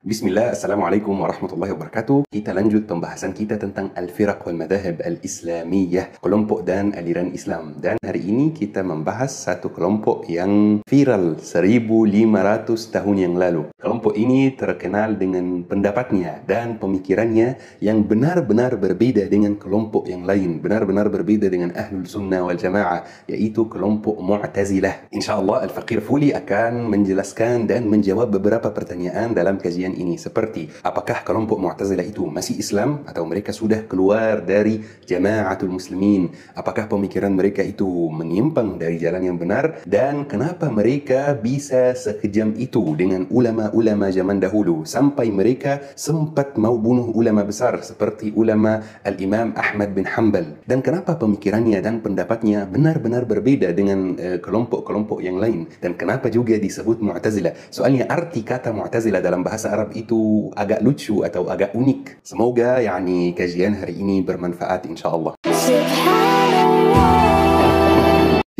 Bismillah, Assalamualaikum warahmatullahi wabarakatuh. Kita lanjut pembahasan kita tentang al-firaq wal madahib al-islamiyah, kelompok dan aliran Islam. Dan hari ini kita membahas satu kelompok yang viral 1500 tahun yang lalu. Kelompok ini terkenal dengan pendapatnya dan pemikirannya yang benar-benar berbeda dengan kelompok yang lain, benar-benar berbeda dengan Ahlul Sunnah wal Jamaah, yaitu kelompok Mu'tazilah. InsyaAllah Al-Faqir Fuli akan menjelaskan dan menjawab beberapa pertanyaan dalam kajian ini, seperti apakah kelompok Mu'tazilah itu masih Islam atau mereka sudah keluar dari Jamaatul Muslimin, apakah pemikiran mereka itu menyimpang dari jalan yang benar, dan kenapa mereka bisa sekejam itu dengan ulama-ulama zaman dahulu sampai mereka sempat mau bunuh ulama besar seperti ulama Al-Imam Ahmad bin Hanbal, dan kenapa pemikirannya dan pendapatnya benar-benar berbeda dengan kelompok-kelompok yang lain, dan kenapa juga disebut Mu'tazilah. Soalnya arti kata Mu'tazilah dalam bahasa Arab itu agak lucu atau agak unik. Semoga kajian hari ini bermanfaat insyaAllah.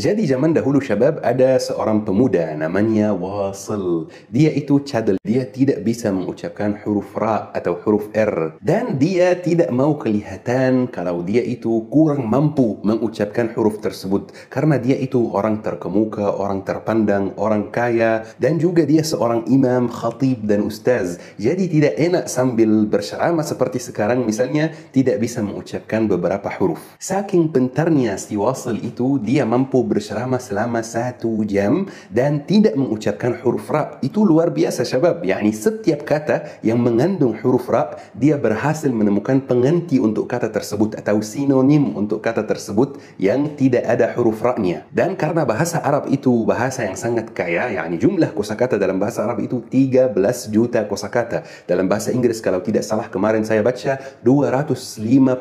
Jadi zaman dahulu syabab, ada seorang pemuda namanya Wasil. Dia itu cadel, dia tidak bisa mengucapkan huruf ra atau huruf r, dan dia tidak mau kelihatan kalau dia itu kurang mampu mengucapkan huruf tersebut, karena dia itu orang terkemuka, orang terpandang, orang kaya, dan juga dia seorang imam, khatib dan ustaz. Jadi tidak enak sambil berceramah seperti sekarang misalnya tidak bisa mengucapkan beberapa huruf. Saking pintarnya si Wasil itu, dia mampu berceramah selama 1 jam dan tidak mengucapkan huruf ra. Itu luar biasa syabab. Setiap kata yang mengandung huruf ra, dia berhasil menemukan pengganti untuk kata tersebut atau sinonim untuk kata tersebut yang tidak ada huruf ra-nya. Dan karena bahasa Arab itu bahasa yang sangat kaya, jumlah kosakata dalam bahasa Arab itu 13 juta kosakata. Dalam bahasa Inggris kalau tidak salah kemarin saya baca 250.000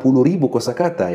kosakata,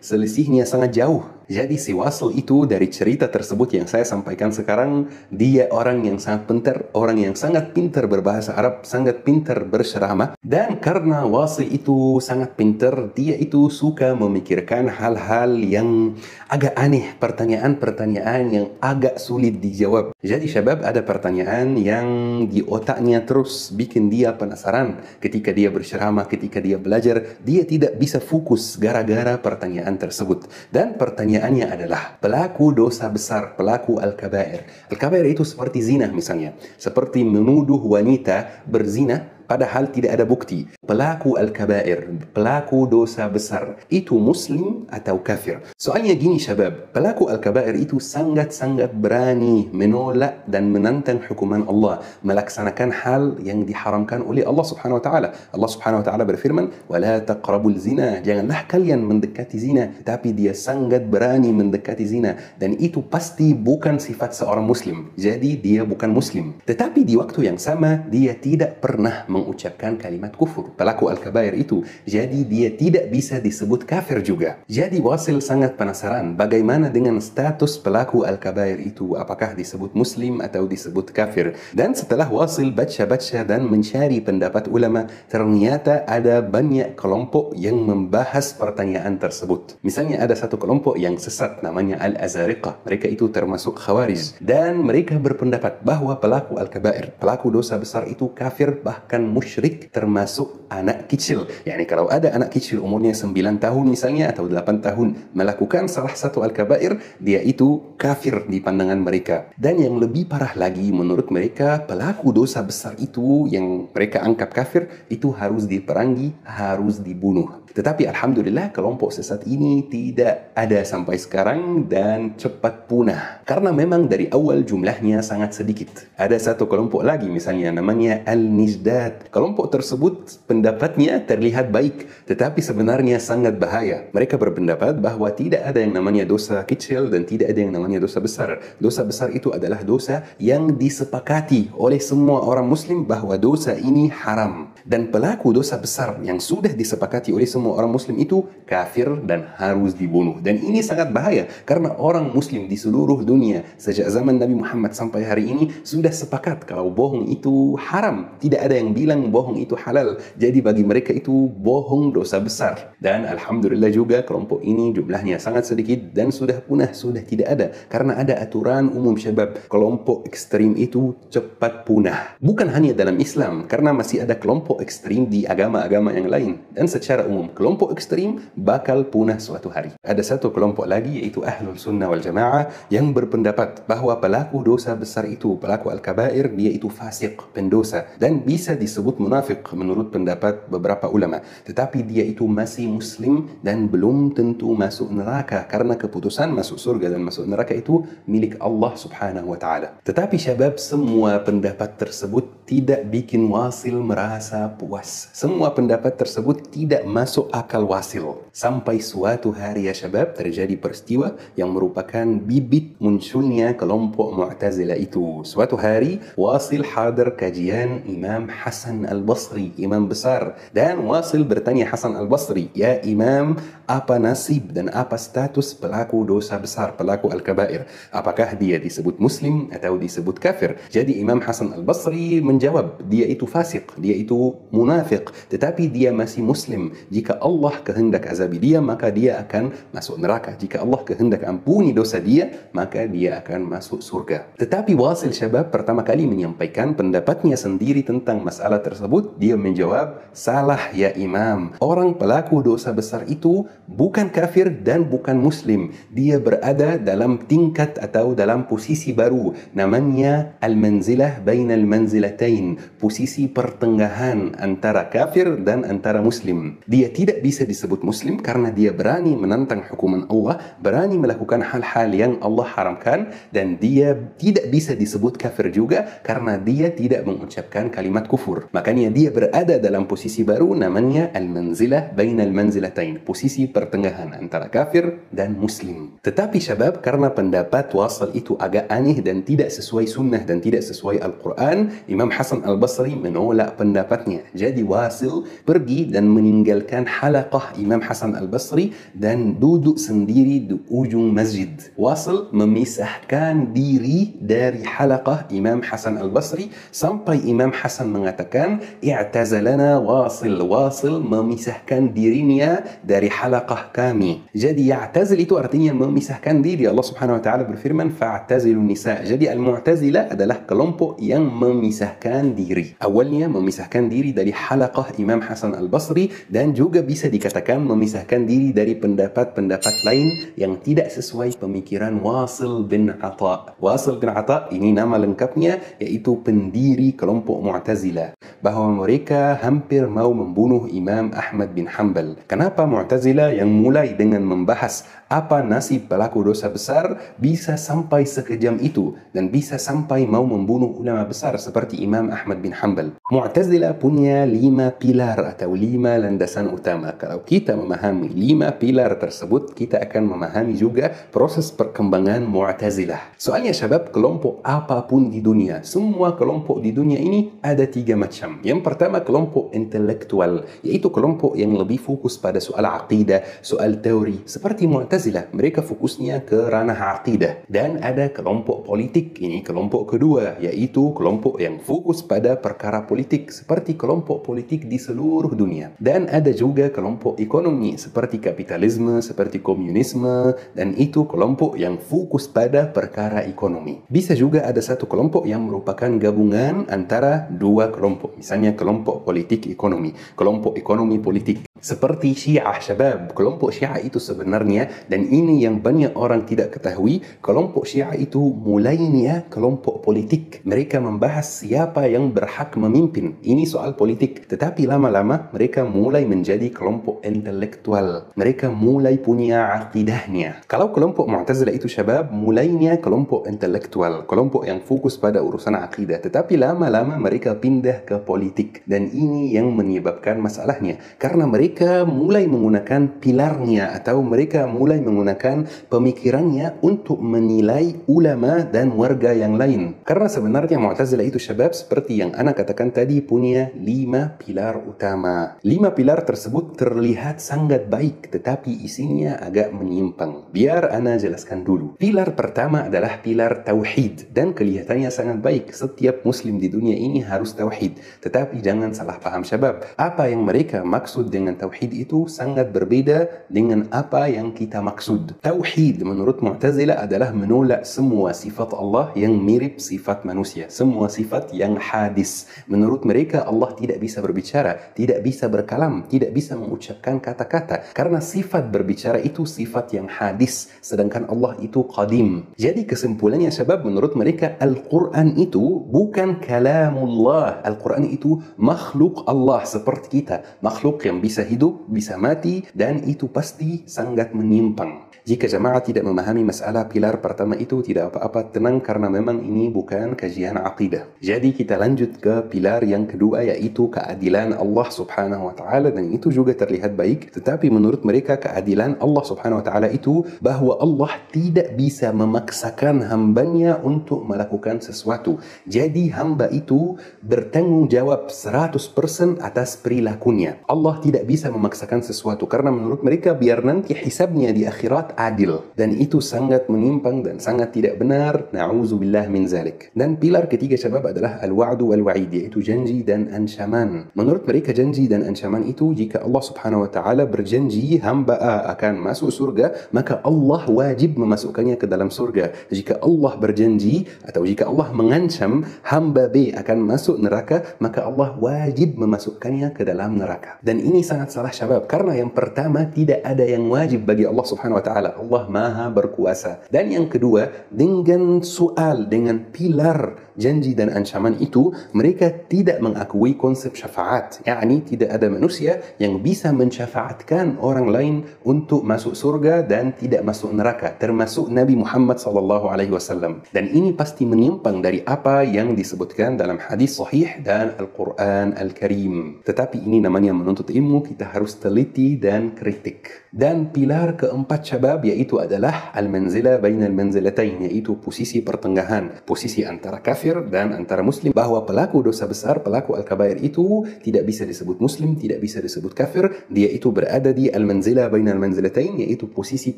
selisihnya sangat jauh. Jadi si Wasil itu dari cerita tersebut yang saya sampaikan sekarang, dia orang yang sangat pintar, orang yang sangat pintar berbahasa Arab, sangat pintar berceramah. Dan karena Wasil itu sangat pintar, dia itu suka memikirkan hal-hal yang agak aneh, pertanyaan-pertanyaan yang agak sulit dijawab. Jadi syabab, ada pertanyaan yang di otaknya terus bikin dia penasaran. Ketika dia berceramah, ketika dia belajar, dia tidak bisa fokus gara-gara pertanyaan tersebut. Dan pertanyaannya adalah pelaku dosa besar, pelaku al-kabair. Al-kabair itu seperti zina misalnya, seperti menuduh wanita berzina padahal tidak ada bukti. Pelaku al-kabair, pelaku dosa besar, itu muslim atau kafir? Soalnya gini syabab, pelaku al-kabair itu sangat-sangat berani menolak dan menantang hukuman Allah, melaksanakan hal yang diharamkan oleh Allah subhanahu wa ta'ala. Allah subhanahu wa ta'ala berfirman, وَلَا تَقْرَبُوا الزِّنَا, janganlah kalian mendekati zina. Tapi dia sangat berani mendekati zina, dan itu pasti bukan sifat seorang muslim. Jadi dia bukan muslim. Tetapi di waktu yang sama, dia tidak pernah mengucapkan kalimat kufur, pelaku al-kabair itu. Jadi dia tidak bisa disebut kafir juga. Jadi Wasil sangat penasaran bagaimana dengan status pelaku al-kabair itu, apakah disebut muslim atau disebut kafir. Dan setelah Wasil baca-baca dan mencari pendapat ulama, ternyata ada banyak kelompok yang membahas pertanyaan tersebut. Misalnya ada satu kelompok yang sesat namanya Al-Azariqah. Mereka itu termasuk Khawarij, dan mereka berpendapat bahwa pelaku al-kabair, pelaku dosa besar itu kafir, bahkan musyrik, termasuk anak kecil. Kalau ada anak kecil umurnya 9 tahun misalnya atau 8 tahun melakukan salah satu al-kabair, dia itu kafir di pandangan mereka. Dan yang lebih parah lagi, menurut mereka pelaku dosa besar itu yang mereka anggap kafir itu harus diperangi, harus dibunuh. Tetapi alhamdulillah kelompok sesat ini tidak ada sampai sekarang dan cepat punah, karena memang dari awal jumlahnya sangat sedikit. Ada satu kelompok lagi misalnya namanya Al-Nijdad. Kelompok tersebut pendapatnya terlihat baik, tetapi sebenarnya sangat bahaya. Mereka berpendapat bahwa tidak ada yang namanya dosa kecil dan tidak ada yang namanya dosa besar. Dosa besar itu adalah dosa yang disepakati oleh semua orang muslim bahwa dosa ini haram. Dan pelaku dosa besar yang sudah disepakati oleh semua orang muslim itu kafir dan harus dibunuh. Dan ini sangat bahaya, karena orang muslim di seluruh dunia sejak zaman Nabi Muhammad sampai hari ini sudah sepakat kalau bohong itu haram. Tidak ada yang bilang bohong itu halal. Jadi bagi mereka itu bohong dosa besar. Dan alhamdulillah juga kelompok ini jumlahnya sangat sedikit dan sudah punah, sudah tidak ada. Karena ada aturan umum syabab, kelompok ekstrim itu cepat punah. Bukan hanya dalam Islam, karena masih ada kelompok ekstrim di agama-agama yang lain. Dan secara umum, kelompok ekstrim bakal punah suatu hari. Ada satu kelompok lagi, yaitu Ahlul Sunnah wal Jamaah, yang berpendapat bahwa pelaku dosa besar itu, pelaku al-kabair, dia itu fasik, pendosa, dan bisa disebut munafik menurut pendapat beberapa ulama. Tetapi dia itu masih muslim dan belum tentu masuk neraka, karena keputusan masuk surga dan masuk neraka itu milik Allah subhanahu wa ta'ala. Tetapi syabab, semua pendapat tersebut tidak bikin wasil merasa puas. Semua pendapat tersebut tidak masuk akal wasil. Sampai suatu hari ya syabab, terjadi peristiwa yang merupakan bibit munculnya kelompok Mu'tazilah itu. Suatu hari, Wasil hadir kajian Imam Hasan Al-Basri, imam besar. Dan Wasil bertanya Hasan Al-Basri, "Ya Imam, apa nasib dan apa status pelaku dosa besar, pelaku Al-Kabair? Apakah dia disebut Muslim atau disebut kafir?" Jadi Imam Hasan Al-Basri menjawab, dia itu fasik, dia itu munafik, tetapi dia masih Muslim. Jika Allah kehendak azabi dia, maka dia akan masuk neraka. Jika Allah kehendak ampuni dosa dia, maka dia akan masuk surga. Tetapi Wasil syabab pertama kali menyampaikan pendapatnya sendiri tentang masalah tersebut. Dia menjawab, "Salah ya Imam. Orang pelaku dosa besar itu bukan kafir dan bukan Muslim. Dia berada dalam tingkat atau dalam posisi baru. Namanya al-manzilah bainal manzilatain. Posisi pertengahan antara kafir dan antara Muslim. Dia tidak bisa disebut Muslim karena dia berani menantang hukuman Allah, berani melakukan hal-hal yang Allah haramkan, dan dia tidak bisa disebut kafir juga karena dia tidak mengucapkan kalimat kufur. Makanya dia berada dalam posisi baru, namanya al-manzilah bainal manzilatain, posisi pertengahan antara kafir dan Muslim. Tetapi syabab, karena pendapat Wasil itu agak aneh dan tidak sesuai sunnah dan tidak sesuai Al-Quran, Imam Hasan Al-Basri menolak pendapatnya. Jadi Wasil pergi dan meninggalkan halaqah Imam Hasan Al-Basri dan duduk sendiri di ujung masjid. Wasil memisahkan diri dari halaqah Imam Hasan Al-Basri sampai Imam Hasan mengatakan, "I'tazalana Wasil." Wasil memisahkan dirinya dari halaqah kami. Jadi ya'tazil itu artinya memisahkan diri. Allah Subhanahu wa taala berfirman, "Fa'tazilun nisa." Jadi al-Mu'tazilah adalah kelompok yang memisahkan diri. Awalnya memisahkan diri dari halaqah Imam Hasan Al-Basri, dan juga bisa dikatakan memisahkan diri dari pendapat-pendapat lain yang tidak sesuai pemikiran Wasil bin Atha. Wasil bin Atha ini nama lengkapnya, yaitu pendiri kelompok Mu'tazilah, bahwa mereka hampir mau membunuh Imam Ahmad bin Hanbal. Kenapa Mu'tazilah yang mulai dengan membahas apa nasib pelaku dosa besar bisa sampai sekejam itu dan bisa sampai mau membunuh ulama besar seperti Imam Ahmad bin Hanbal? Mu'tazilah punya 5 pilar atau 5 landasan utama. Kalau kita memahami 5 pilar tersebut, kita akan memahami juga proses perkembangan Mu'tazilah. Soalnya syabab, kelompok apapun di dunia, semua kelompok di dunia ini ada 3 macam. Yang pertama, kelompok intelektual, yaitu kelompok yang lebih fokus pada soal aqidah, soal teori. Seperti Mu'tazilah, mereka fokusnya ke ranah aqidah. Dan ada kelompok politik, ini kelompok kedua, yaitu kelompok yang fokus pada perkara politik, seperti kelompok politik di seluruh dunia. Dan ada juga kelompok ekonomi, seperti kapitalisme, seperti komunisme, dan itu kelompok yang fokus pada perkara ekonomi. Bisa juga ada satu kelompok yang merupakan gabungan antara dua kelompok, misalnya kelompok politik ekonomi, kelompok ekonomi politik. Seperti Syiah syabab, kelompok Syiah itu sebenarnya, dan ini yang banyak orang tidak ketahui, kelompok Syiah itu mulainya kelompok politik. Mereka membahas siapa yang berhak memimpin. Ini soal politik. Tetapi lama-lama mereka mulai menjadi kelompok intelektual. Mereka mulai punya aqidahnya. Kalau kelompok Mu'tazilah itu syabab, mulainya kelompok intelektual, kelompok yang fokus pada urusan aqidah. Tetapi lama-lama mereka pindah ke politik. Dan ini yang menyebabkan masalahnya. Karena mereka mereka mulai menggunakan pilarnya atau mereka mulai menggunakan pemikirannya untuk menilai ulama dan warga yang lain. Karena sebenarnya Mu'tazilah itu syabab seperti yang ana katakan tadi punya 5 pilar utama. 5 pilar tersebut terlihat sangat baik tetapi isinya agak menyimpang. Biar ana jelaskan dulu. Pilar pertama adalah pilar tauhid dan kelihatannya sangat baik. Setiap muslim di dunia ini harus tauhid. Tetapi jangan salah paham syabab. Apa yang mereka maksud dengan tauhid itu sangat berbeda dengan apa yang kita maksud. Tauhid menurut Mu'tazilah adalah menolak semua sifat Allah yang mirip sifat manusia. Semua sifat yang hadis. Menurut mereka Allah tidak bisa berbicara, tidak bisa berkalam, tidak bisa mengucapkan kata-kata. Karena sifat berbicara itu sifat yang hadis. Sedangkan Allah itu qadim. Jadi kesimpulannya syabab menurut mereka Al-Quran itu bukan kalamullah. Al-Quran itu makhluk Allah seperti kita. Makhluk yang bisa hidup, bisa mati, dan itu pasti sangat menyimpang. Jika jemaah tidak memahami masalah pilar pertama itu tidak apa-apa, tenang karena memang ini bukan kajian aqidah. Jadi kita lanjut ke pilar yang kedua yaitu keadilan Allah Subhanahu wa taala, dan itu juga terlihat baik, tetapi menurut mereka keadilan Allah Subhanahu wa taala itu bahwa Allah tidak bisa memaksakan hambanya untuk melakukan sesuatu. Jadi hamba itu bertanggung jawab 100% atas perilakunya. Allah tidak bisa memaksakan sesuatu karena menurut mereka biar nanti hisabnya di akhirat adil, dan itu sangat menyimpang dan sangat tidak benar. Na'udzubillah min zalik. Dan pilar ketiga syabab adalah al-wa'du wal-wa'id, yaitu janji dan ancaman. Menurut mereka janji dan ancaman itu jika Allah Subhanahu wa taala berjanji hamba A akan masuk surga, maka Allah wajib memasukkannya ke dalam surga. Jika Allah berjanji atau jika Allah mengancam hamba B akan masuk neraka, maka Allah wajib memasukkannya ke dalam neraka. Dan ini sangat salah syabab karena yang pertama tidak ada yang wajib bagi Allah Subhanahu wa taala. Allah Maha berkuasa. Dan yang kedua, dengan pilar janji dan ancaman itu, mereka tidak mengakui konsep syafaat. yakni tidak ada manusia yang bisa mensyafaatkan orang lain untuk masuk surga dan tidak masuk neraka, termasuk Nabi Muhammad SAW. Dan ini pasti menyimpang dari apa yang disebutkan dalam hadis sahih dan Al-Quran Al-Karim. Tetapi ini namanya menuntut ilmu, kita harus teliti dan kritik. Dan pilar keempat syabab yaitu adalah al-manzilah bainal manzilatain, yaitu posisi pertengahan, posisi antara kafir dan antara muslim, bahwa pelaku dosa besar, pelaku al-kabair itu tidak bisa disebut muslim, tidak bisa disebut kafir, dia itu berada di al-manzilah bainal manzilatain, yaitu posisi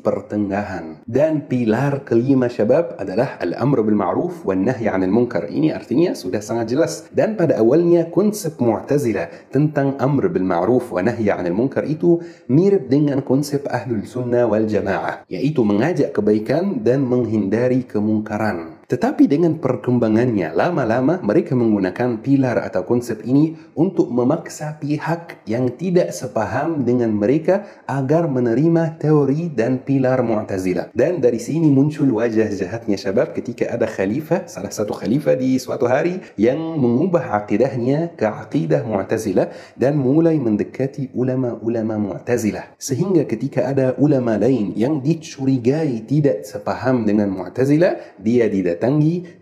pertengahan. Dan pilar kelima syabab adalah al-amr bil ma'ruf wan nahy 'anil munkar. Ini artinya sudah sangat jelas. Dan pada awalnya konsep Mu'tazilah tentang amr bil ma'ruf wa nahy 'anil munkar itu mirip dengan konsep Ahlul Sunnah wal Jamaah, yaitu mengajak kebaikan dan menghindari kemungkaran. Tetapi dengan perkembangannya, lama-lama mereka menggunakan pilar atau konsep ini untuk memaksa pihak yang tidak sepaham dengan mereka agar menerima teori dan pilar Mu'tazilah. Dan dari sini muncul wajah jahatnya syabab ketika ada khalifah, salah satu khalifah di suatu hari yang mengubah akidahnya ke akidah Mu'tazilah dan mulai mendekati ulama-ulama Mu'tazilah. Sehingga ketika ada ulama lain yang dicurigai tidak sepaham dengan Mu'tazilah, dia didatangi,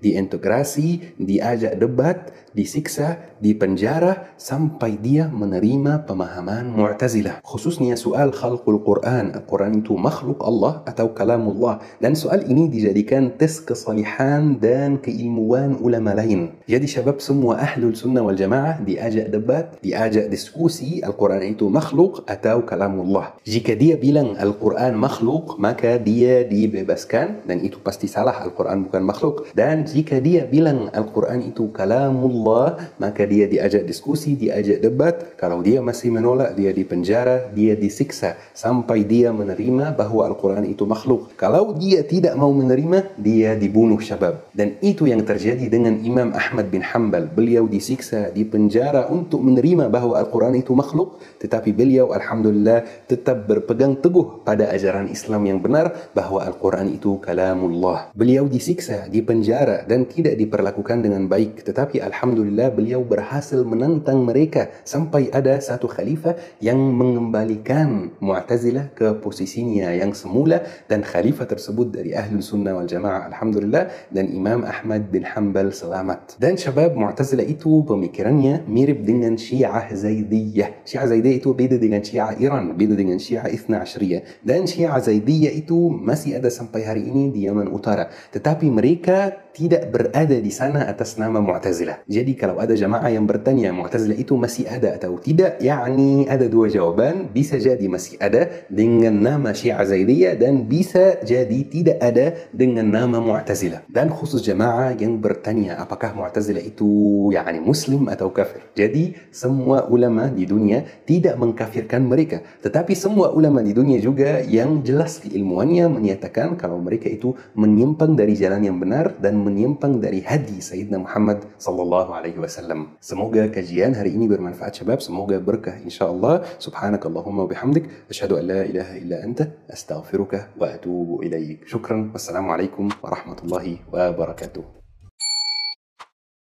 diintegrasi, diajak debat, disiksa, dipenjara sampai dia menerima pemahaman Mu'tazilah. Khususnya soal khalqul Quran, Al-Quran itu makhluk Allah atau kalamullah. Dan soal ini dijadikan tes kesalihan dan keilmuan ulama lain. Jadi syabab semua Ahlul Sunnah wal Jamaah diajak debat, diajak diskusi Al-Quran itu makhluk atau kalamullah. Jika dia bilang Al-Quran makhluk, maka dia dibebaskan dan itu pasti salah, Al-Quran bukan makhluk. Dan jika dia bilang Al-Quran itu kalamullah, maka dia diajak diskusi, diajak debat. Kalau dia masih menolak, dia dipenjara, dia disiksa sampai dia menerima bahwa Al-Quran itu makhluk. Kalau dia tidak mau menerima, dia dibunuh syabab. Dan itu yang terjadi dengan Imam Ahmad bin Hanbal. Beliau disiksa, dipenjara untuk menerima bahwa Al-Quran itu makhluk, tetapi beliau alhamdulillah tetap berpegang teguh pada ajaran Islam yang benar bahwa Al-Quran itu kalamullah. Beliau disiksa, dipenjara dan tidak diperlakukan dengan baik, tetapi alhamdulillah alhamdulillah beliau berhasil menentang mereka sampai ada satu khalifah yang mengembalikan Mu'tazilah ke posisinya yang semula, dan khalifah tersebut dari Ahlul Sunnah wal Jamaah alhamdulillah, dan Imam Ahmad bin Hanbal selamat. Dan syabab, Mu'tazilah itu pemikirannya mirip dengan Syiah Zaidiyah. Syiah Zaidiyah itu beda dengan Syiah Iran, beda dengan Syiah Ithna Ashriyah. Dan Syiah Zaidiyah itu masih ada sampai hari ini di Yaman Utara, tetapi mereka tidak berada di sana atas nama Mu'tazilah. Jadi kalau ada jamaah yang bertanya Mu'tazilah itu masih ada atau tidak, yakni ada dua jawaban. Bisa jadi masih ada dengan nama Syiah Zaidiyah, dan bisa jadi tidak ada dengan nama Mu'tazilah. Dan khusus jamaah yang bertanya apakah Mu'tazilah itu yakni muslim atau kafir. Jadi semua ulama di dunia tidak mengkafirkan mereka, tetapi semua ulama di dunia juga yang jelas keilmuannya menyatakan kalau mereka itu menyimpang dari jalan yang benar dan menyimpang dari hadi Sayyidina Muhammad sallallahu alaihi wasallam. Semoga kajian hari ini bermanfaat syabab, semoga berkah insyaallah. Subhanakallahumma wa bihamdik, asyhadu an la ilaha illa anta, astaghfiruka wa atubu ilaik. Syukran. Wassalamualaikum warahmatullahi wabarakatuh.